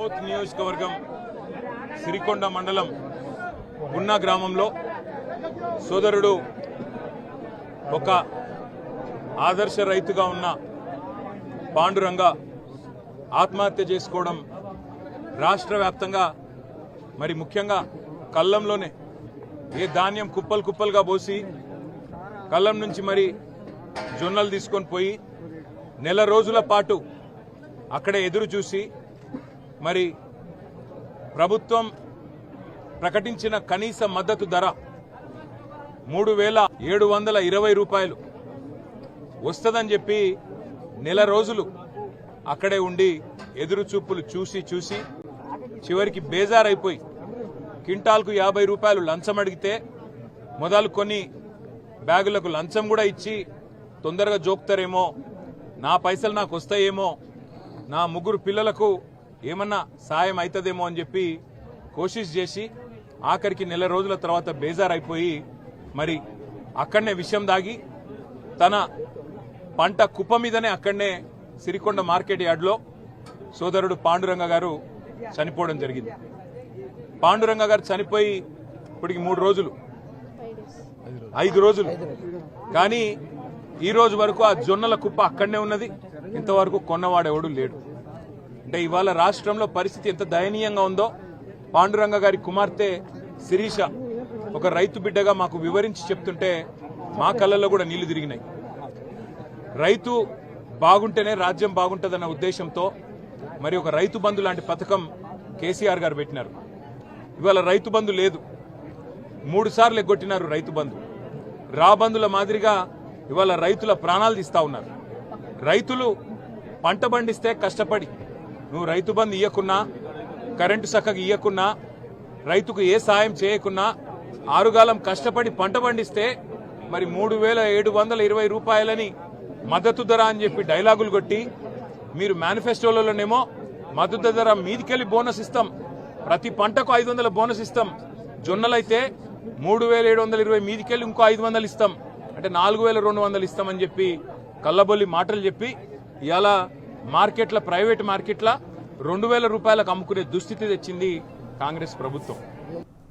ఆమోత్ నియోజకవర్గం సిరికొండ మండలం ఉన్న గ్రామంలో సోదరుడు ఒక ఆదర్శ రైతుగా ఉన్న పాండురంగ ఆత్మహత్య చేసుకోవడం రాష్ట్ర వ్యాప్తంగా మరి ముఖ్యంగా కల్లంలోనే ఏ ధాన్యం కుప్పలు కుప్పలుగా పోసి కల్లం నుంచి మరి జొన్నలు తీసుకొని పోయి నెల రోజుల పాటు అక్కడే ఎదురు చూసి మరి ప్రభుత్వం ప్రకటించిన కనీస మద్దతు ధర 3,720 రూపాయలు వస్తుందని చెప్పి నెల రోజులు అక్కడే ఉండి ఎదురు చూపులు చూసి చూసి చివరికి బేజారైపోయి క్వింటాల్కు 50 రూపాయలు లంచం అడిగితే మొదలు కొన్ని బ్యాగులకు లంచం కూడా ఇచ్చి తొందరగా జోక్తారేమో, నా పైసలు నాకు వస్తాయేమో, నా ముగ్గురు పిల్లలకు ఏమన్నా సాయం అవుతుందేమో అని చెప్పి కోషిష్ చేసి ఆఖరికి నెల రోజుల తర్వాత బేజారైపోయి మరి అక్కడనే విషం దాగి తన పంట కుప్ప మీదనే అక్కడనే సిరికొండ మార్కెట్ యార్డ్లో సోదరుడు పాండురంగ గారు చనిపోవడం జరిగింది. పాండురంగ గారు చనిపోయి ఇప్పటికి 3 రోజులు 5 రోజులు కానీ ఈ రోజు వరకు ఆ జొన్నల కుప్ప అక్కడనే ఉన్నది. ఇంతవరకు కొన్నవాడెవడు లేడు. అంటే ఇవాళ రాష్ట్రంలో పరిస్థితి ఎంత దయనీయంగా ఉందో పాండురంగ గారి కుమార్తె శిరీష ఒక రైతు బిడ్డగా మాకు వివరించి చెప్తుంటే మా కళ్ళల్లో కూడా నీళ్లు తిరిగినాయి. రైతు బాగుంటేనే రాజ్యం బాగుంటుందన్న ఉద్దేశంతో మరి ఒక రైతు బంధు లాంటి పథకం కేసీఆర్ గారు పెట్టినారు. ఇవాళ రైతు బంధు లేదు. 3 సార్లు ఎగ్గొట్టినారు రైతు బంధు. రాబందుల మాదిరిగా ఇవాళ రైతుల ప్రాణాలు తీస్తా ఉన్నారు. రైతులు పంట పండిస్తే కష్టపడి నువ్వు రైతు బంధు ఇయ్యకున్నా, కరెంటు చక్కగా ఇయ్యకున్నా, రైతుకు ఏ సాయం చేయకున్నా ఆరుగాలం కష్టపడి పంట పండిస్తే మరి 3,720 రూపాయలని మద్దతు ధర అని చెప్పి డైలాగులు కొట్టి మీరు మేనిఫెస్టోలలోనేమో మద్దతు ధర మీదికెళ్ళి బోనస్ ఇస్తాం, ప్రతి పంటకు 500 బోనస్ ఇస్తాం, జొన్నలైతే 3,720 మీదికెళ్ళి ఇంకో 500 ఇస్తాం, అంటే 4,200 ఇస్తామని చెప్పి కల్లబొల్లి మాటలు చెప్పి ఇవాళ మార్కెట్ల ప్రైవేట్ మార్కెట్ల 2,000 రూపాయలకు అమ్ముకునే దుస్థితి తెచ్చింది కాంగ్రెస్ ప్రభుత్వం.